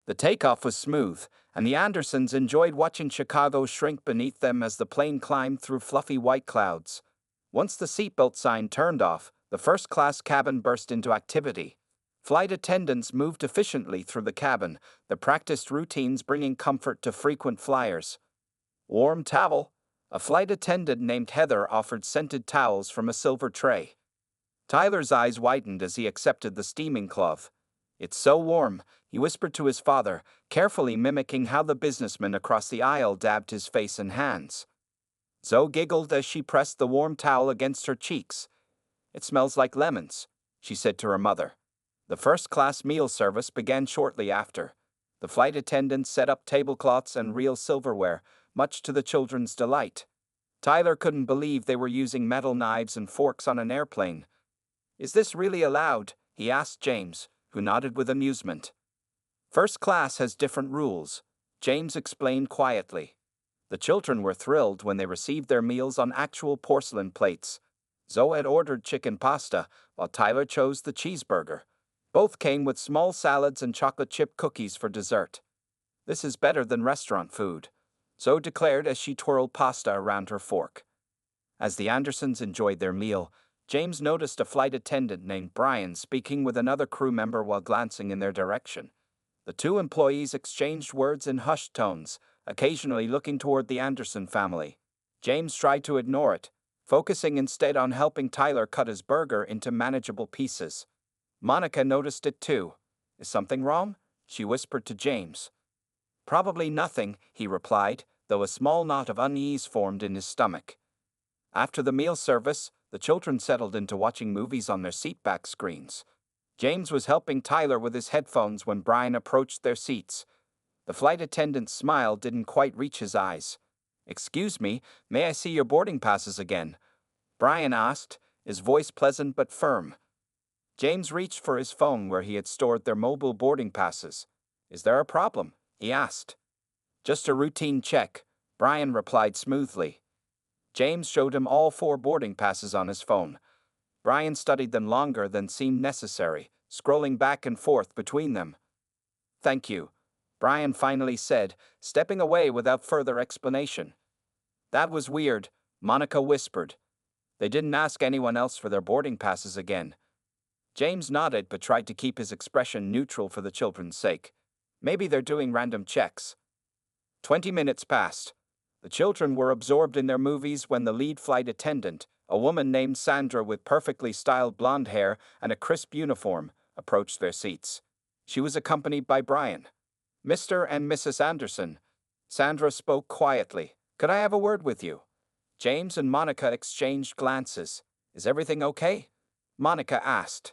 The takeoff was smooth, and the Andersons enjoyed watching Chicago shrink beneath them as the plane climbed through fluffy white clouds. Once the seatbelt sign turned off, the first-class cabin burst into activity. Flight attendants moved efficiently through the cabin, the practiced routines bringing comfort to frequent flyers. Warm towel. A flight attendant named Heather offered scented towels from a silver tray. Tyler's eyes widened as he accepted the steaming cloth. "It's so warm," he whispered to his father, carefully mimicking how the businessman across the aisle dabbed his face and hands. Zoe giggled as she pressed the warm towel against her cheeks. "It smells like lemons," she said to her mother. The first-class meal service began shortly after. The flight attendants set up tablecloths and real silverware, much to the children's delight. Tyler couldn't believe they were using metal knives and forks on an airplane. "Is this really allowed?" he asked James, who nodded with amusement. "First class has different rules," James explained quietly. The children were thrilled when they received their meals on actual porcelain plates. Zoe had ordered chicken pasta, while Tyler chose the cheeseburger. Both came with small salads and chocolate chip cookies for dessert. "This is better than restaurant food," Zoe declared as she twirled pasta around her fork. As the Andersons enjoyed their meal, James noticed a flight attendant named Brian speaking with another crew member while glancing in their direction. The two employees exchanged words in hushed tones, occasionally looking toward the Anderson family. James tried to ignore it, focusing instead on helping Tyler cut his burger into manageable pieces. Monica noticed it too. "Is something wrong?" she whispered to James. "Probably nothing," he replied, though a small knot of unease formed in his stomach. After the meal service, the children settled into watching movies on their seatback screens. James was helping Tyler with his headphones when Brian approached their seats. The flight attendant's smile didn't quite reach his eyes. "Excuse me, may I see your boarding passes again?" Brian asked, his voice pleasant but firm. James reached for his phone where he had stored their mobile boarding passes. "Is there a problem?" he asked. "Just a routine check," Brian replied smoothly. James showed him all 4 boarding passes on his phone. Brian studied them longer than seemed necessary, scrolling back and forth between them. "Thank you," Brian finally said, stepping away without further explanation. "That was weird," Monica whispered. "They didn't ask anyone else for their boarding passes again." James nodded but tried to keep his expression neutral for the children's sake. "Maybe they're doing random checks." 20 minutes passed. The children were absorbed in their movies when the lead flight attendant, a woman named Sandra with perfectly styled blonde hair and a crisp uniform, approached their seats. She was accompanied by Brian. "Mr. and Mrs. Anderson," Sandra spoke quietly. "Could I have a word with you?" James and Monica exchanged glances. "Is everything okay?" Monica asked.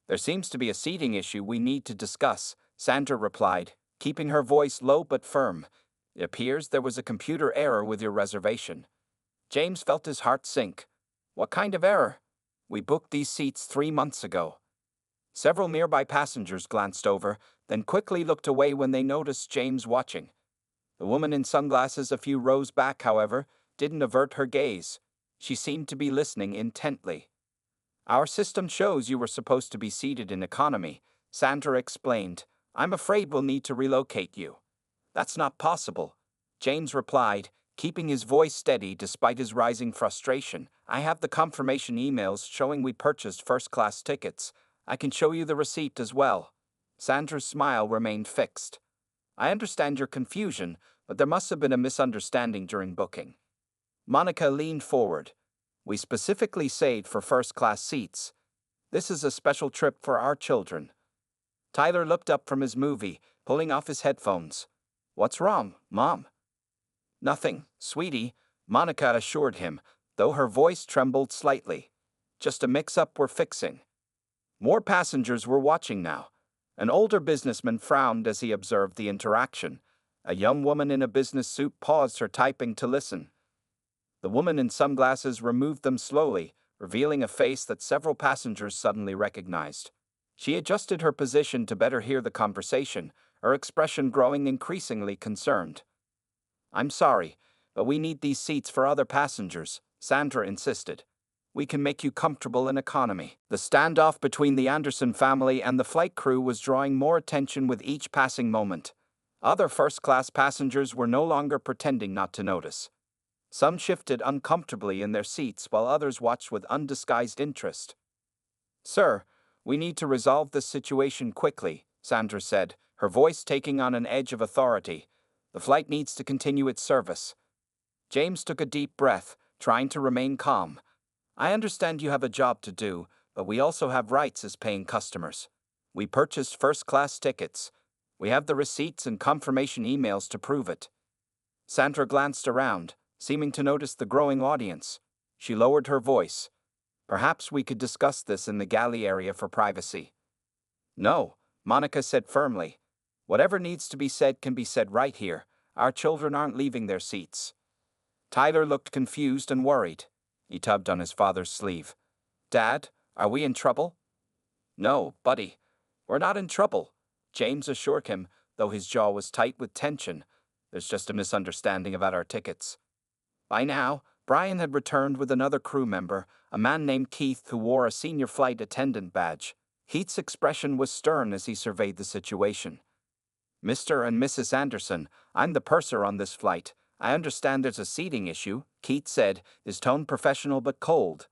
"There seems to be a seating issue we need to discuss," Sandra replied, keeping her voice low but firm. "It appears there was a computer error with your reservation." James felt his heart sink. "What kind of error?" "We booked these seats 3 months ago." Several nearby passengers glanced over, then quickly looked away when they noticed James watching. The woman in sunglasses a few rows back, however, didn't avert her gaze. She seemed to be listening intently. "Our system shows you were supposed to be seated in economy," Sandra explained. "I'm afraid we'll need to relocate you." "That's not possible," James replied, keeping his voice steady despite his rising frustration. "I have the confirmation emails showing we purchased first-class tickets. I can show you the receipt as well." Sandra's smile remained fixed. "I understand your confusion, but there must have been a misunderstanding during booking." Monica leaned forward. "We specifically saved for first-class seats. This is a special trip for our children." Tyler looked up from his movie, pulling off his headphones. "What's wrong, Mom?" "Nothing, sweetie," Monica assured him, though her voice trembled slightly. "Just a mix-up we're fixing." More passengers were watching now. An older businessman frowned as he observed the interaction. A young woman in a business suit paused her typing to listen. The woman in sunglasses removed them slowly, revealing a face that several passengers suddenly recognized. She adjusted her position to better hear the conversation, her expression growing increasingly concerned. "I'm sorry, but we need these seats for other passengers," Sandra insisted. We can make you comfortable in economy. The standoff between the Anderson family and the flight crew was drawing more attention with each passing moment. Other first-class passengers were no longer pretending not to notice. Some shifted uncomfortably in their seats while others watched with undisguised interest. "Sir, we need to resolve this situation quickly," Sandra said, her voice taking on an edge of authority. "The flight needs to continue its service." James took a deep breath, trying to remain calm. "I understand you have a job to do, but we also have rights as paying customers. We purchased first-class tickets. We have the receipts and confirmation emails to prove it." Sandra glanced around, seeming to notice the growing audience. She lowered her voice. "Perhaps we could discuss this in the galley area for privacy." "No," Monica said firmly. "Whatever needs to be said can be said right here. Our children aren't leaving their seats." Tyler looked confused and worried. He tugged on his father's sleeve. "Dad, are we in trouble?" "No, buddy. We're not in trouble," James assured him, though his jaw was tight with tension. "There's just a misunderstanding about our tickets." By now, Brian had returned with another crew member, a man named Keith who wore a senior flight attendant badge. Keith's expression was stern as he surveyed the situation. "Mr. and Mrs. Anderson, I'm the purser on this flight. I understand there's a seating issue," Keith said, his tone professional but cold.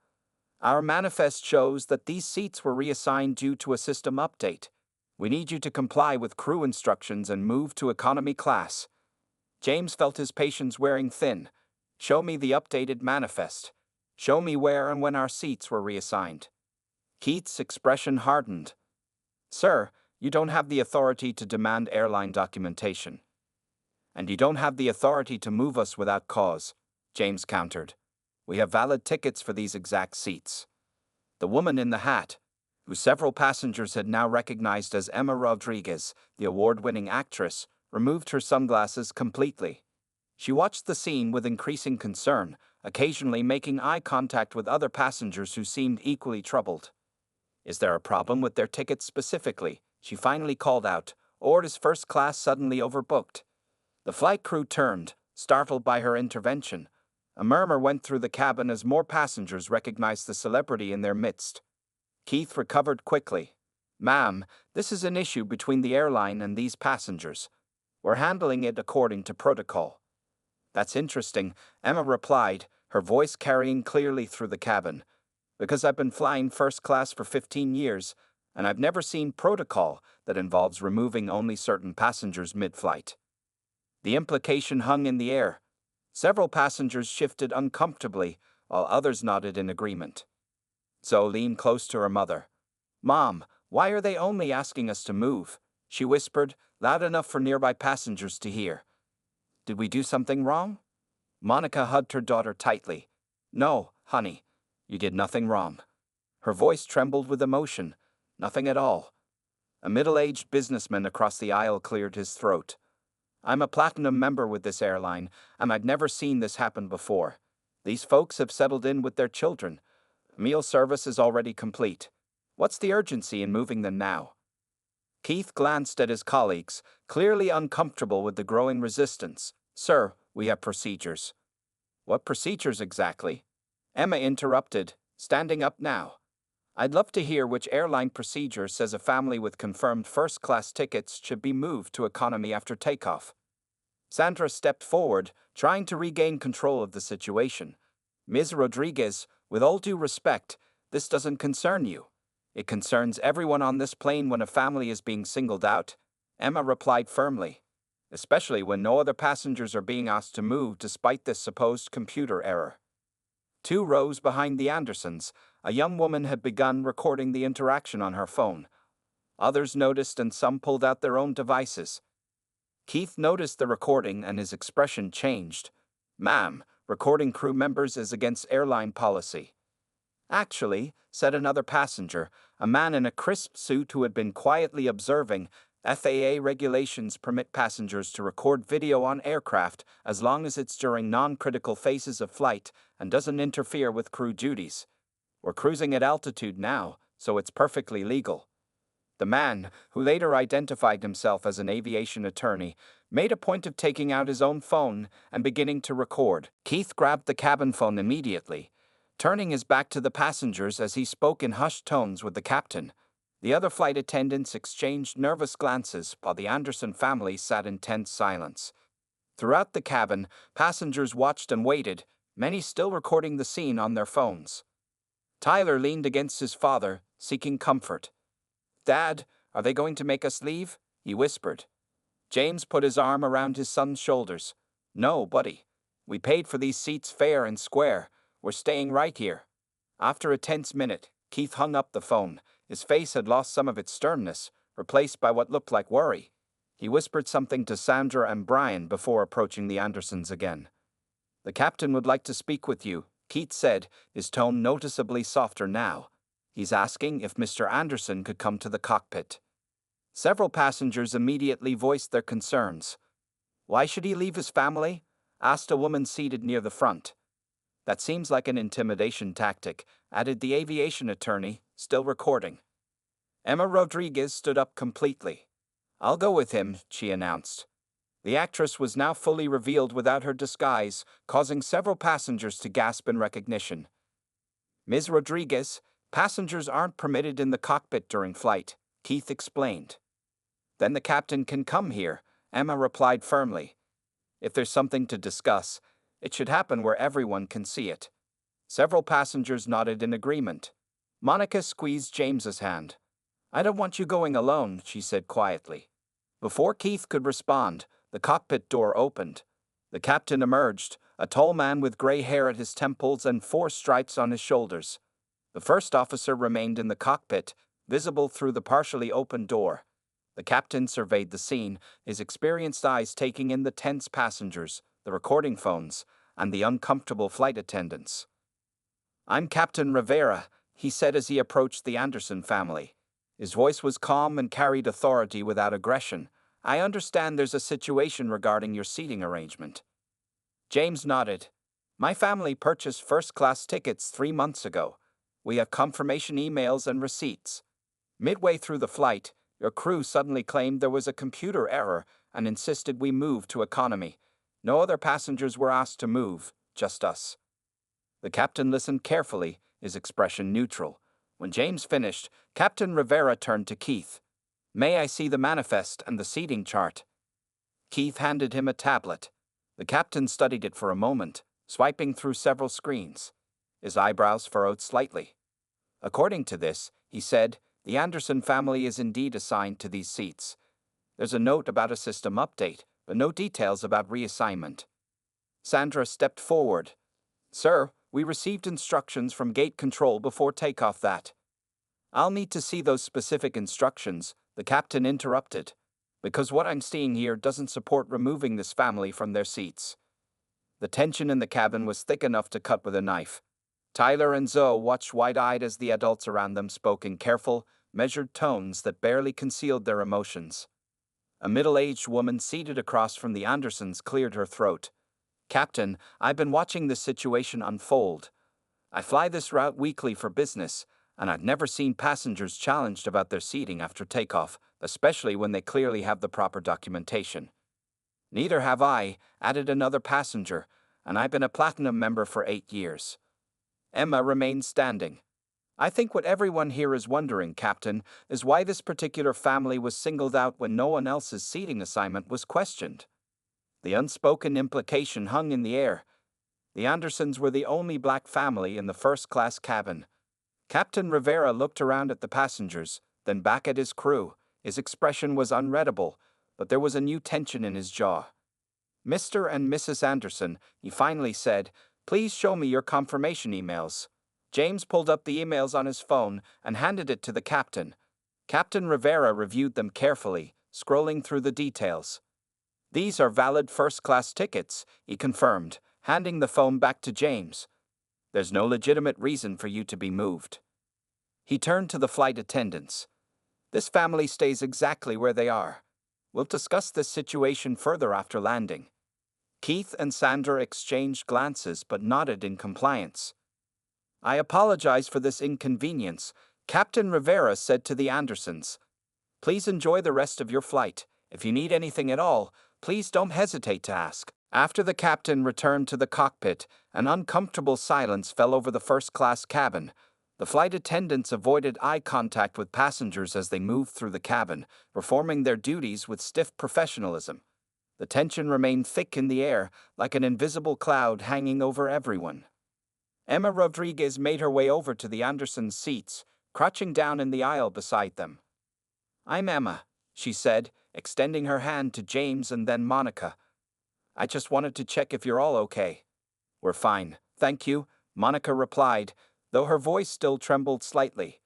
"Our manifest shows that these seats were reassigned due to a system update. We need you to comply with crew instructions and move to economy class." James felt his patience wearing thin. "Show me the updated manifest. Show me where and when our seats were reassigned." Keith's expression hardened. "Sir, you don't have the authority to demand airline documentation. And you don't have the authority to move us without cause," James countered. "We have valid tickets for these exact seats." The woman in the hat, who several passengers had now recognized as Emma Rodriguez, the award-winning actress, removed her sunglasses completely. She watched the scene with increasing concern, occasionally making eye contact with other passengers who seemed equally troubled. "Is there a problem with their tickets specifically?" she finally called out, "or is first class suddenly overbooked?" The flight crew turned, startled by her intervention. A murmur went through the cabin as more passengers recognized the celebrity in their midst. Keith recovered quickly. "Ma'am, this is an issue between the airline and these passengers. We're handling it according to protocol." "That's interesting," Emma replied, her voice carrying clearly through the cabin. "Because I've been flying first class for 15 years, and I've never seen protocol that involves removing only certain passengers mid-flight." The implication hung in the air. Several passengers shifted uncomfortably, while others nodded in agreement. Zoe leaned close to her mother. "Mom, why are they only asking us to move?" she whispered, loud enough for nearby passengers to hear. "Did we do something wrong?" Monica hugged her daughter tightly. "No, honey, you did nothing wrong." Her voice trembled with emotion. "Nothing at all." A middle-aged businessman across the aisle cleared his throat. "I'm a platinum member with this airline, and I've never seen this happen before. These folks have settled in with their children. Meal service is already complete. What's the urgency in moving them now?" Keith glanced at his colleagues, clearly uncomfortable with the growing resistance. "Sir, we have procedures." "What procedures exactly?" Emma interrupted, standing up now. "I'd love to hear which airline procedure says a family with confirmed first-class tickets should be moved to economy after takeoff." Sandra stepped forward, trying to regain control of the situation. "Ms. Rodriguez, with all due respect, this doesn't concern you. It concerns everyone on this plane when a family is being singled out," Emma replied firmly. "Especially when no other passengers are being asked to move despite this supposed computer error." 2 rows behind the Andersons, a young woman had begun recording the interaction on her phone. Others noticed and some pulled out their own devices. Keith noticed the recording and his expression changed. "Ma'am, recording crew members is against airline policy." "Actually," said another passenger, a man in a crisp suit who had been quietly observing, "FAA regulations permit passengers to record video on aircraft as long as it's during non-critical phases of flight and doesn't interfere with crew duties. We're cruising at altitude now, so it's perfectly legal." The man, who later identified himself as an aviation attorney, made a point of taking out his own phone and beginning to record. Keith grabbed the cabin phone immediately. turning his back to the passengers as he spoke in hushed tones with the captain. The other flight attendants exchanged nervous glances while the Anderson family sat in tense silence. Throughout the cabin, passengers watched and waited, many still recording the scene on their phones. Tyler leaned against his father, seeking comfort. "Dad, are they going to make us leave?" he whispered. James put his arm around his son's shoulders. "No, buddy. We paid for these seats fair and square. We're staying right here." After a tense minute, Keith hung up the phone. His face had lost some of its sternness, replaced by what looked like worry. He whispered something to Sandra and Brian before approaching the Andersons again. "The captain would like to speak with you," Keith said, his tone noticeably softer now. "He's asking if Mr. Anderson could come to the cockpit." Several passengers immediately voiced their concerns. "Why should he leave his family?" asked a woman seated near the front. "That seems like an intimidation tactic," added the aviation attorney, still recording. Emma Rodriguez stood up completely. "I'll go with him," she announced. The actress was now fully revealed without her disguise, causing several passengers to gasp in recognition. "Ms. Rodriguez, passengers aren't permitted in the cockpit during flight," Keith explained. "Then the captain can come here," Emma replied firmly. "If there's something to discuss, it should happen where everyone can see it." Several passengers nodded in agreement. Monica squeezed James's hand. "I don't want you going alone," she said quietly. Before Keith could respond, the cockpit door opened. The captain emerged, a tall man with gray hair at his temples and 4 stripes on his shoulders. The first officer remained in the cockpit, visible through the partially open door. The captain surveyed the scene, his experienced eyes taking in the tense passengers, the recording phones, and the uncomfortable flight attendants. "I'm Captain Rivera," he said as he approached the Anderson family. His voice was calm and carried authority without aggression. "I understand there's a situation regarding your seating arrangement." James nodded. "My family purchased first-class tickets 3 months ago. We have confirmation emails and receipts. Midway through the flight, your crew suddenly claimed there was a computer error and insisted we move to economy. No other passengers were asked to move, just us." The captain listened carefully, his expression neutral. When James finished, Captain Rivera turned to Keith. "May I see the manifest and the seating chart?" Keith handed him a tablet. The captain studied it for a moment, swiping through several screens. His eyebrows furrowed slightly. "According to this," he said, "the Anderson family is indeed assigned to these seats. There's a note about a system update, but no details about reassignment." Sandra stepped forward. "Sir, we received instructions from gate control before takeoff that." "I'll need to see those specific instructions," the captain interrupted, "because what I'm seeing here doesn't support removing this family from their seats." The tension in the cabin was thick enough to cut with a knife. Tyler and Zoe watched wide-eyed as the adults around them spoke in careful, measured tones that barely concealed their emotions. A middle-aged woman seated across from the Andersons cleared her throat. "Captain, I've been watching this situation unfold. I fly this route weekly for business, and I've never seen passengers challenged about their seating after takeoff, especially when they clearly have the proper documentation." "Neither have I," added another passenger, "and I've been a Platinum member for 8 years. Emma remained standing. "I think what everyone here is wondering, Captain, is why this particular family was singled out when no one else's seating assignment was questioned." The unspoken implication hung in the air. The Andersons were the only black family in the first-class cabin. Captain Rivera looked around at the passengers, then back at his crew. His expression was unreadable, but there was a new tension in his jaw. "Mr. and Mrs. Anderson," he finally said, "please show me your confirmation emails." James pulled up the emails on his phone and handed it to the captain. Captain Rivera reviewed them carefully, scrolling through the details. "These are valid first-class tickets," he confirmed, handing the phone back to James. "There's no legitimate reason for you to be moved." He turned to the flight attendants. "This family stays exactly where they are. We'll discuss this situation further after landing." Keith and Sandra exchanged glances but nodded in compliance. "I apologize for this inconvenience," Captain Rivera said to the Andersons. "Please enjoy the rest of your flight. If you need anything at all, please don't hesitate to ask." After the captain returned to the cockpit, an uncomfortable silence fell over the first-class cabin. The flight attendants avoided eye contact with passengers as they moved through the cabin, performing their duties with stiff professionalism. The tension remained thick in the air, like an invisible cloud hanging over everyone. Emma Rodriguez made her way over to the Andersons' seats, crouching down in the aisle beside them. "I'm Emma," she said, extending her hand to James and then Monica. "I just wanted to check if you're all okay." "We're fine, thank you," Monica replied, though her voice still trembled slightly.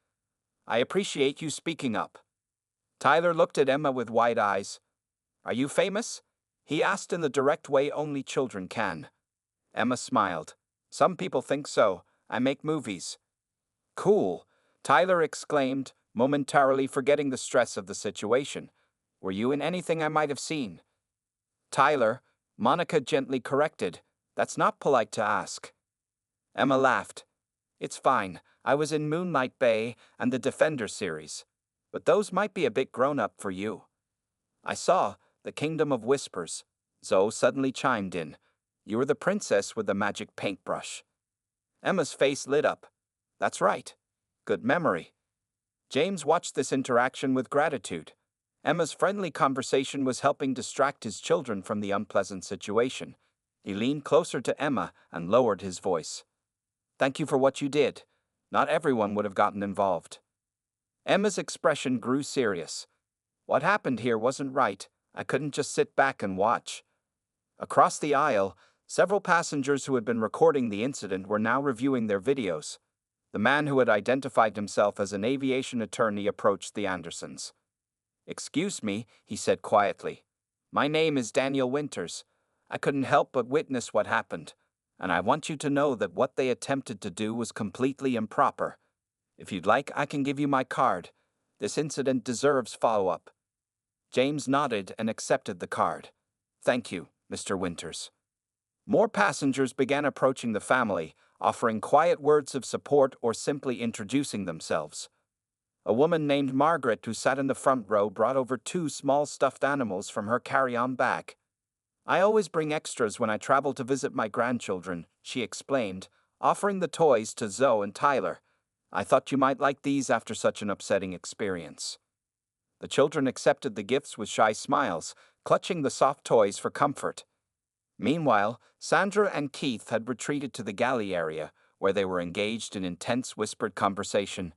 "I appreciate you speaking up." Tyler looked at Emma with wide eyes. "Are you famous?" he asked in the direct way only children can. Emma smiled. "Some people think so. I make movies." "Cool," Tyler exclaimed, momentarily forgetting the stress of the situation. "Were you in anything I might have seen?" "Tyler," Monica gently corrected, "that's not polite to ask." Emma laughed. "It's fine. I was in Moonlight Bay and the Defender series. But those might be a bit grown up for you." "I saw The Kingdom of Whispers," Zoe suddenly chimed in. "You were the princess with the magic paintbrush." Emma's face lit up. "That's right. Good memory." James watched this interaction with gratitude. Emma's friendly conversation was helping distract his children from the unpleasant situation. He leaned closer to Emma and lowered his voice. "Thank you for what you did. Not everyone would have gotten involved." Emma's expression grew serious. "What happened here wasn't right. I couldn't just sit back and watch." Across the aisle, several passengers who had been recording the incident were now reviewing their videos. The man who had identified himself as an aviation attorney approached the Andersons. "Excuse me," he said quietly. "My name is Daniel Winters. I couldn't help but witness what happened, and I want you to know that what they attempted to do was completely improper. If you'd like, I can give you my card. This incident deserves follow-up." James nodded and accepted the card. "Thank you, Mr. Winters." More passengers began approaching the family, offering quiet words of support or simply introducing themselves. A woman named Margaret, who sat in the front row, brought over 2 small stuffed animals from her carry-on bag. "I always bring extras when I travel to visit my grandchildren," she explained, offering the toys to Zoe and Tyler. "I thought you might like these after such an upsetting experience." The children accepted the gifts with shy smiles, clutching the soft toys for comfort. Meanwhile, Sandra and Keith had retreated to the galley area, where they were engaged in intense whispered conversation.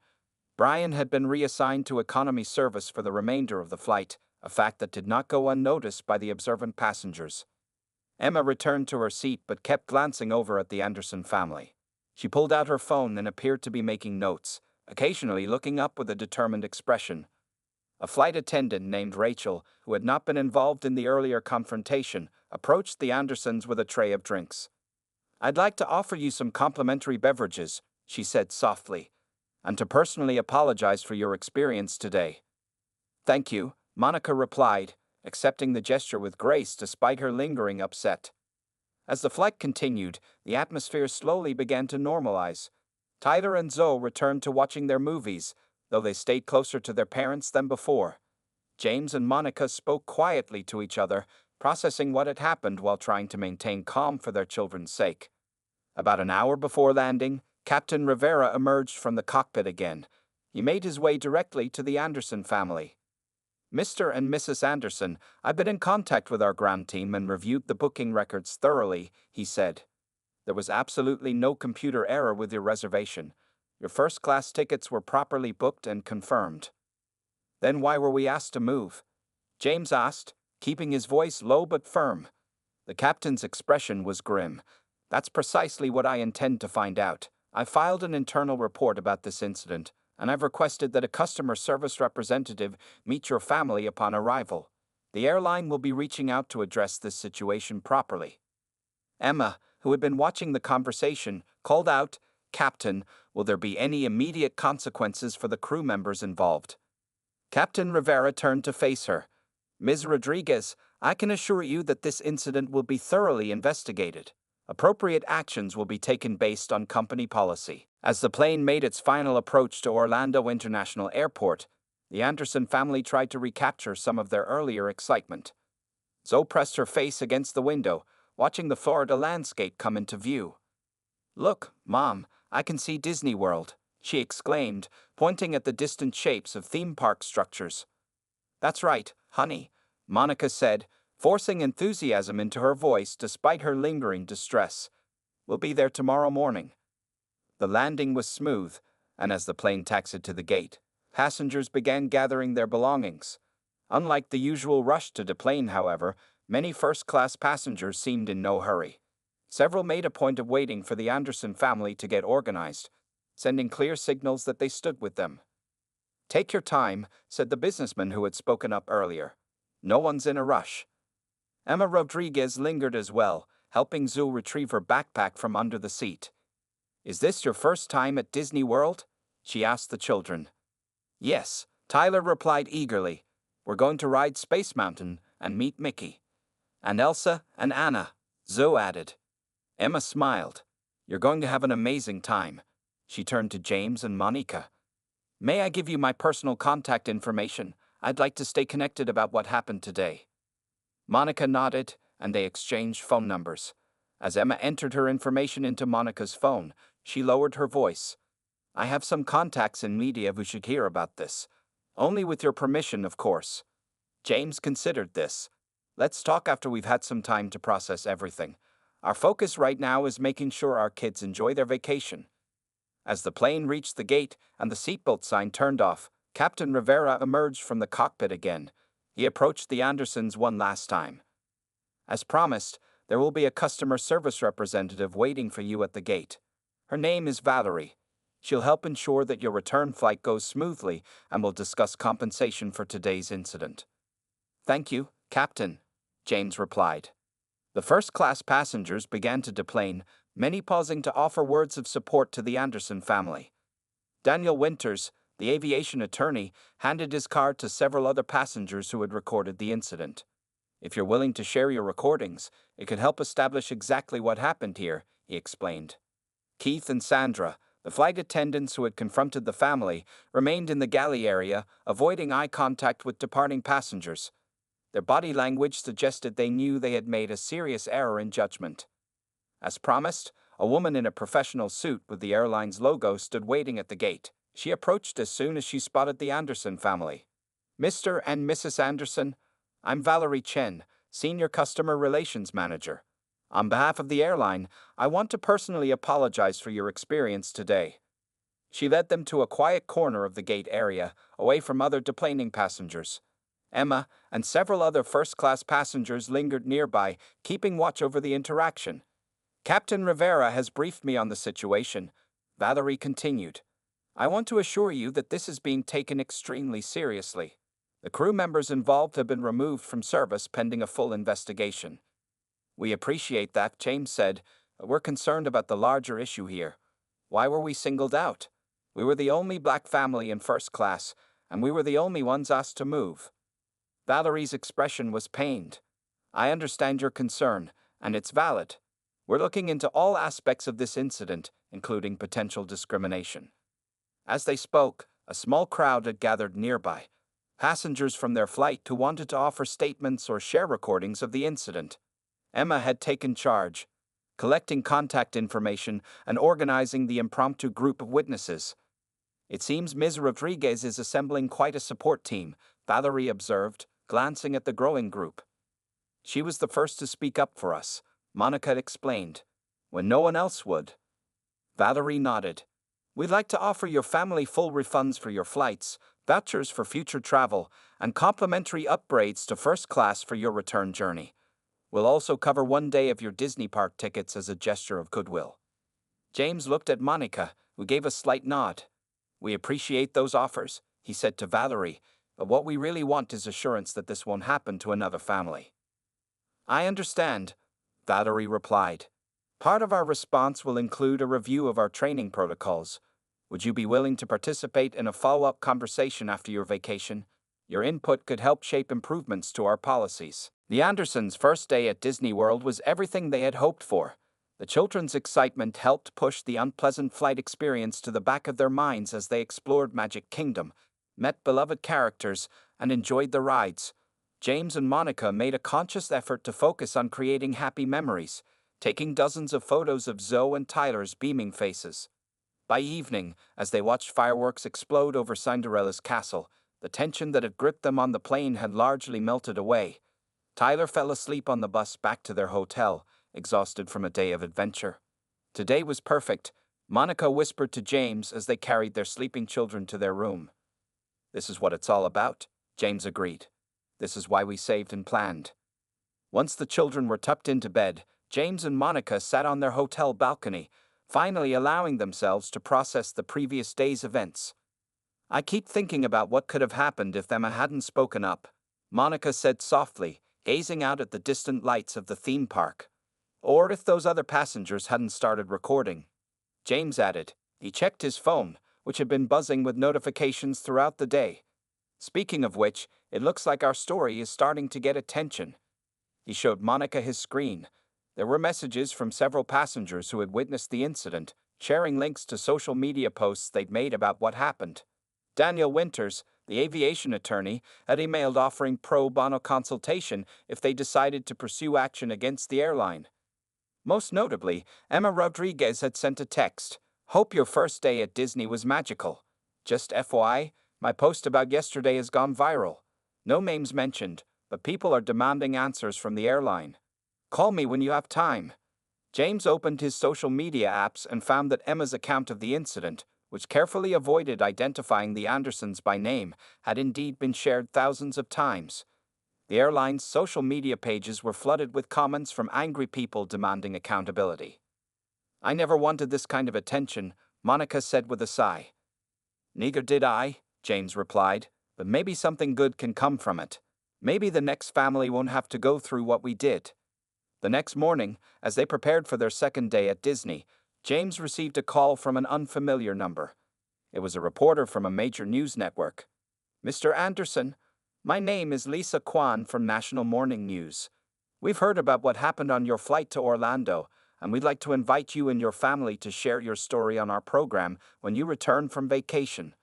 Brian had been reassigned to economy service for the remainder of the flight, a fact that did not go unnoticed by the observant passengers. Emma returned to her seat but kept glancing over at the Anderson family. She pulled out her phone and appeared to be making notes, occasionally looking up with a determined expression. A flight attendant named Rachel, who had not been involved in the earlier confrontation, approached the Andersons with a tray of drinks. "I'd like to offer you some complimentary beverages," she said softly, "and to personally apologize for your experience today." "Thank you," Monica replied, accepting the gesture with grace despite her lingering upset. As the flight continued, the atmosphere slowly began to normalize. Tyler and Zoe returned to watching their movies, though they stayed closer to their parents than before. James and Monica spoke quietly to each other, processing what had happened while trying to maintain calm for their children's sake. About an hour before landing, Captain Rivera emerged from the cockpit again. He made his way directly to the Anderson family. "Mr. and Mrs. Anderson, I've been in contact with our ground team and reviewed the booking records thoroughly," he said. "There was absolutely no computer error with your reservation. Your first-class tickets were properly booked and confirmed." "Then why were we asked to move?" James asked, keeping his voice low but firm. The captain's expression was grim. "That's precisely what I intend to find out. I filed an internal report about this incident, and I've requested that a customer service representative meet your family upon arrival. The airline will be reaching out to address this situation properly." Emma, who had been watching the conversation, called out, "Captain, will there be any immediate consequences for the crew members involved?" Captain Rivera turned to face her. "Ms. Rodriguez, I can assure you that this incident will be thoroughly investigated. Appropriate actions will be taken based on company policy." As the plane made its final approach to Orlando International Airport, the Anderson family tried to recapture some of their earlier excitement. Zoe pressed her face against the window, watching the Florida landscape come into view. "Look, Mom, I can see Disney World," she exclaimed, pointing at the distant shapes of theme park structures. "That's right, honey," Monica said, forcing enthusiasm into her voice despite her lingering distress. "We'll be there tomorrow morning." The landing was smooth, and as the plane taxied to the gate, passengers began gathering their belongings. Unlike the usual rush to deplane, however, many first-class passengers seemed in no hurry. Several made a point of waiting for the Anderson family to get organized, sending clear signals that they stood with them. "Take your time," said the businessman who had spoken up earlier. "No one's in a rush." Emma Rodriguez lingered as well, helping Zul retrieve her backpack from under the seat. "Is this your first time at Disney World?" she asked the children. "Yes," Tyler replied eagerly. "We're going to ride Space Mountain and meet Mickey." "And Elsa and Anna," Zoe added. Emma smiled. "You're going to have an amazing time." She turned to James and Monica. "May I give you my personal contact information? I'd like to stay connected about what happened today." Monica nodded, and they exchanged phone numbers. As Emma entered her information into Monica's phone, she lowered her voice. "I have some contacts in media who should hear about this. Only with your permission, of course." James considered this. "Let's talk after we've had some time to process everything. Our focus right now is making sure our kids enjoy their vacation." As the plane reached the gate and the seatbelt sign turned off, Captain Rivera emerged from the cockpit again. He approached the Andersons one last time. "As promised, there will be a customer service representative waiting for you at the gate. Her name is Valerie. She'll help ensure that your return flight goes smoothly and will discuss compensation for today's incident." "Thank you, Captain," James replied. The first-class passengers began to deplane, many pausing to offer words of support to the Anderson family. Daniel Winters, the aviation attorney, handed his card to several other passengers who had recorded the incident. "If you're willing to share your recordings, it could help establish exactly what happened here," he explained. Keith and Sandra, the flight attendants who had confronted the family, remained in the galley area, avoiding eye contact with departing passengers. Their body language suggested they knew they had made a serious error in judgment. As promised, a woman in a professional suit with the airline's logo stood waiting at the gate. She approached as soon as she spotted the Anderson family. "Mr. and Mrs. Anderson, I'm Valerie Chen, Senior Customer Relations Manager. On behalf of the airline, I want to personally apologize for your experience today." She led them to a quiet corner of the gate area, away from other deplaning passengers. Emma and several other first-class passengers lingered nearby, keeping watch over the interaction. "Captain Rivera has briefed me on the situation," Valerie continued. "I want to assure you that this is being taken extremely seriously. The crew members involved have been removed from service pending a full investigation." "We appreciate that," James said. "We're concerned about the larger issue here. Why were we singled out? We were the only black family in first class, and we were the only ones asked to move." Valerie's expression was pained. "I understand your concern, and it's valid. We're looking into all aspects of this incident, including potential discrimination." As they spoke, a small crowd had gathered nearby, passengers from their flight who wanted to offer statements or share recordings of the incident. Emma had taken charge, collecting contact information and organizing the impromptu group of witnesses. "It seems Ms. Rodriguez is assembling quite a support team," Valerie observed, glancing at the growing group. "She was the first to speak up for us," Monica explained, "when no one else would." Valerie nodded. "We'd like to offer your family full refunds for your flights, vouchers for future travel, and complimentary upgrades to first class for your return journey. We'll also cover one day of your Disney park tickets as a gesture of goodwill." James looked at Monica, who gave a slight nod. "We appreciate those offers," he said to Valerie, "but what we really want is assurance that this won't happen to another family." "I understand," Valerie replied. "Part of our response will include a review of our training protocols. Would you be willing to participate in a follow-up conversation after your vacation? Your input could help shape improvements to our policies." The Andersons' first day at Disney World was everything they had hoped for. The children's excitement helped push the unpleasant flight experience to the back of their minds as they explored Magic Kingdom, met beloved characters, and enjoyed the rides. James and Monica made a conscious effort to focus on creating happy memories, taking dozens of photos of Zoe and Tyler's beaming faces. By evening, as they watched fireworks explode over Cinderella's castle, the tension that had gripped them on the plane had largely melted away. Tyler fell asleep on the bus back to their hotel, exhausted from a day of adventure. Today was perfect, Monica whispered to James as they carried their sleeping children to their room. This is what it's all about, James agreed. This is why we saved and planned. Once the children were tucked into bed, James and Monica sat on their hotel balcony, finally allowing themselves to process the previous day's events. I keep thinking about what could have happened if Emma hadn't spoken up, Monica said softly, gazing out at the distant lights of the theme park. Or if those other passengers hadn't started recording. James added. He checked his phone, which had been buzzing with notifications throughout the day. Speaking of which, it looks like our story is starting to get attention. He showed Monica his screen. There were messages from several passengers who had witnessed the incident, sharing links to social media posts they'd made about what happened. Daniel Winters, the aviation attorney, had emailed offering pro bono consultation if they decided to pursue action against the airline. Most notably, Emma Rodriguez had sent a text. Hope your first day at Disney was magical. Just FYI, my post about yesterday has gone viral. No names mentioned, but people are demanding answers from the airline. Call me when you have time. James opened his social media apps and found that Emma's account of the incident, which carefully avoided identifying the Andersons by name, had indeed been shared thousands of times. The airline's social media pages were flooded with comments from angry people demanding accountability. I never wanted this kind of attention, Monica said with a sigh. Neither did I, James replied, but maybe something good can come from it. Maybe the next family won't have to go through what we did. The next morning, as they prepared for their second day at Disney, James received a call from an unfamiliar number. It was a reporter from a major news network. Mr. Anderson, my name is Lisa Kwan from National Morning News. We've heard about what happened on your flight to Orlando, and we'd like to invite you and your family to share your story on our program when you return from vacation.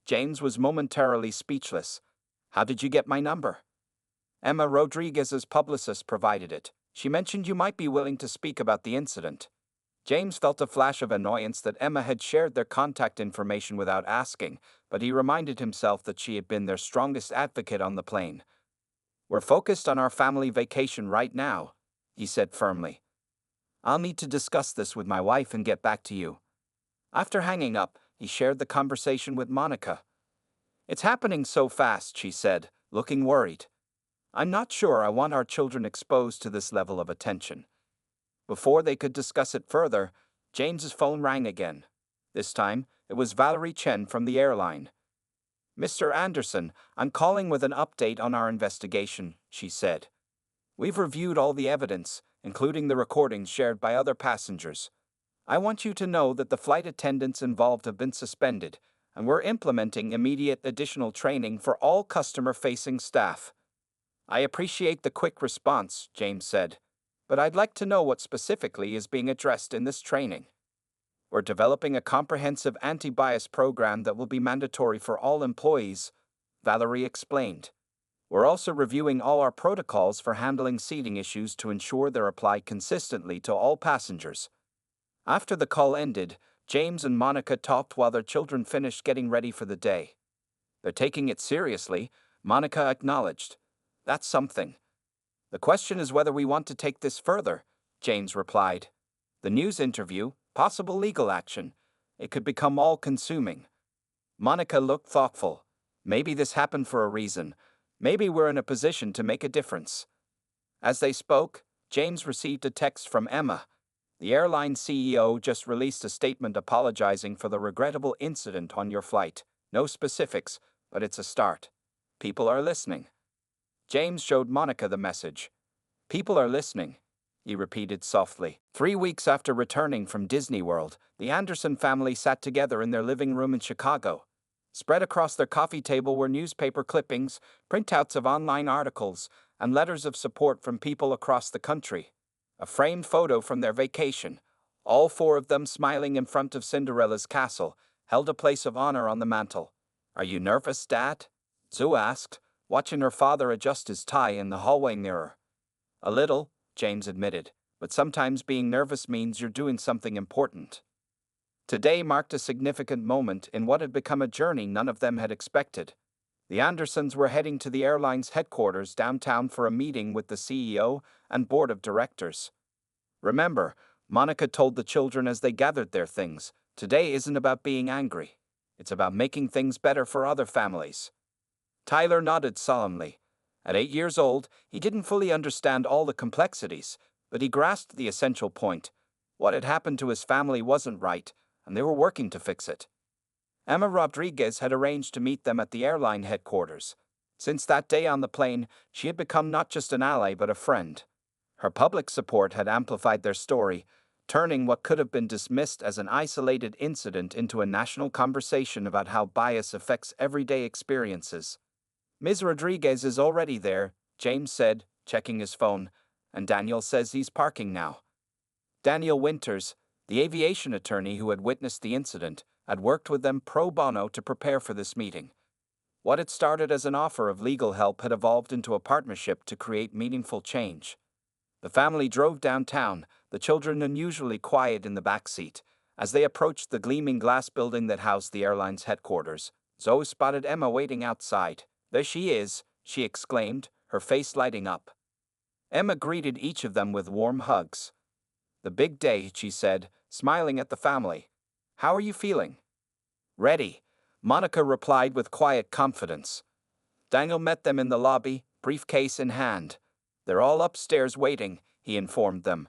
James was momentarily speechless. How did you get my number? Emma Rodriguez's publicist provided it. She mentioned you might be willing to speak about the incident. James felt a flash of annoyance that Emma had shared their contact information without asking, but he reminded himself that she had been their strongest advocate on the plane. We're focused on our family vacation right now, he said firmly. I'll need to discuss this with my wife and get back to you. After hanging up, he shared the conversation with Monica. It's happening so fast, she said, looking worried. I'm not sure I want our children exposed to this level of attention. Before they could discuss it further, James's phone rang again. This time, it was Valerie Chen from the airline. Mr. Anderson, I'm calling with an update on our investigation, she said. We've reviewed all the evidence, including the recordings shared by other passengers. I want you to know that the flight attendants involved have been suspended, and we're implementing immediate additional training for all customer-facing staff. I appreciate the quick response, James said, but I'd like to know what specifically is being addressed in this training. We're developing a comprehensive anti-bias program that will be mandatory for all employees, Valerie explained. We're also reviewing all our protocols for handling seating issues to ensure they're applied consistently to all passengers. After the call ended, James and Monica talked while their children finished getting ready for the day. They're taking it seriously, Monica acknowledged. That's something. The question is whether we want to take this further, James replied. The news interview, possible legal action. It could become all-consuming. Monica looked thoughtful. Maybe this happened for a reason. Maybe we're in a position to make a difference. As they spoke, James received a text from Emma. The airline CEO just released a statement apologizing for the regrettable incident on your flight. No specifics, but it's a start. People are listening. James showed Monica the message. People are listening, he repeated softly. 3 weeks after returning from Disney World, the Anderson family sat together in their living room in Chicago. Spread across their coffee table were newspaper clippings, printouts of online articles, and letters of support from people across the country. A framed photo from their vacation, all 4 of them smiling in front of Cinderella's castle, held a place of honor on the mantel. Are you nervous, Dad? Zoe asked, watching her father adjust his tie in the hallway mirror. A little, James admitted, but sometimes being nervous means you're doing something important. Today marked a significant moment in what had become a journey none of them had expected. The Andersons were heading to the airline's headquarters downtown for a meeting with the CEO and board of directors. Remember, Monica told the children as they gathered their things, today isn't about being angry. It's about making things better for other families. Tyler nodded solemnly. At 8 years old, he didn't fully understand all the complexities, but he grasped the essential point. What had happened to his family wasn't right, and they were working to fix it. Emma Rodriguez had arranged to meet them at the airline headquarters. Since that day on the plane, she had become not just an ally but a friend. Her public support had amplified their story, turning what could have been dismissed as an isolated incident into a national conversation about how bias affects everyday experiences. Ms. Rodriguez is already there, James said, checking his phone, and Daniel says he's parking now. Daniel Winters, the aviation attorney who had witnessed the incident, had worked with them pro bono to prepare for this meeting. What had started as an offer of legal help had evolved into a partnership to create meaningful change. The family drove downtown, the children unusually quiet in the back seat. As they approached the gleaming glass building that housed the airline's headquarters, Zoe spotted Emma waiting outside. "There she is," she exclaimed, her face lighting up. Emma greeted each of them with warm hugs. "The big day," she said, smiling at the family. "How are you feeling?" "Ready," Monica replied with quiet confidence. Daniel met them in the lobby, briefcase in hand. "They're all upstairs waiting," he informed them.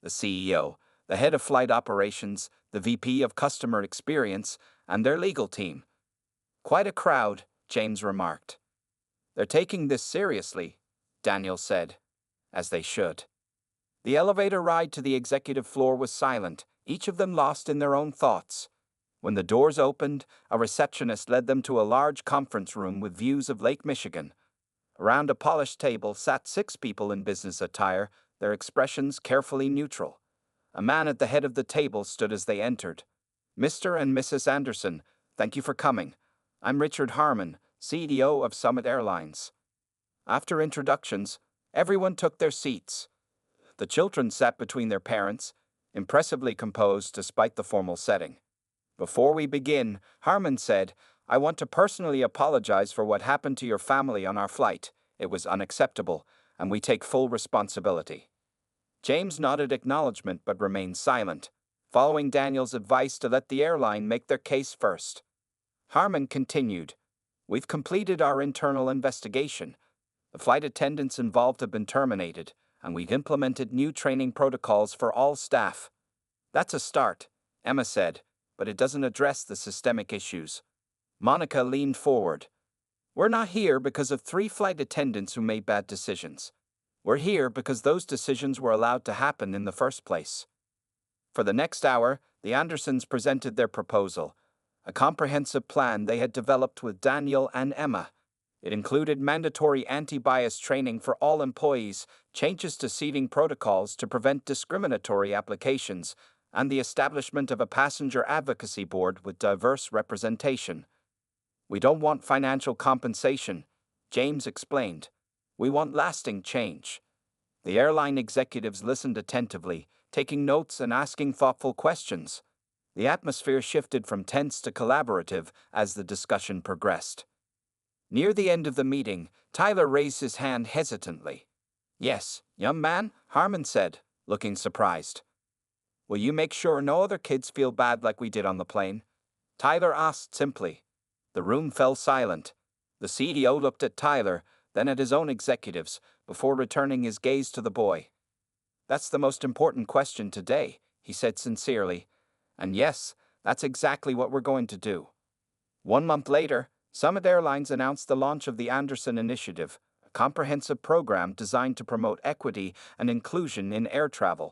The CEO, the head of flight operations, the VP of customer experience, and their legal team. "Quite a crowd," James remarked. "They're taking this seriously," Daniel said. "As they should." The elevator ride to the executive floor was silent, each of them lost in their own thoughts. When the doors opened, a receptionist led them to a large conference room with views of Lake Michigan. Around a polished table sat 6 people in business attire, their expressions carefully neutral. A man at the head of the table stood as they entered. "Mr. and Mrs. Anderson, thank you for coming. I'm Richard Harmon, CEO of Summit Airlines." After introductions, everyone took their seats. The children sat between their parents, impressively composed despite the formal setting. "Before we begin," Harmon said, "I want to personally apologize for what happened to your family on our flight. It was unacceptable, and we take full responsibility." James nodded acknowledgement but remained silent, following Daniel's advice to let the airline make their case first. Harmon continued, "We've completed our internal investigation. The flight attendants involved have been terminated, and we've implemented new training protocols for all staff." "That's a start," Emma said, "but it doesn't address the systemic issues." Monica leaned forward. "We're not here because of 3 flight attendants who made bad decisions. We're here because those decisions were allowed to happen in the first place." For the next hour, the Andersons presented their proposal, a comprehensive plan they had developed with Daniel and Emma. It included mandatory anti-bias training for all employees, changes to seating protocols to prevent discriminatory applications, and the establishment of a passenger advocacy board with diverse representation. "We don't want financial compensation," James explained. "We want lasting change." The airline executives listened attentively, taking notes and asking thoughtful questions. The atmosphere shifted from tense to collaborative as the discussion progressed. Near the end of the meeting, Tyler raised his hand hesitantly. "Yes, young man," Harmon said, looking surprised. "Will you make sure no other kids feel bad like we did on the plane?" Tyler asked simply. The room fell silent. The CEO looked at Tyler, then at his own executives, before returning his gaze to the boy. "That's the most important question today," he said sincerely. "And yes, that's exactly what we're going to do." 1 month later, Summit Airlines announced the launch of the Anderson Initiative, a comprehensive program designed to promote equity and inclusion in air travel.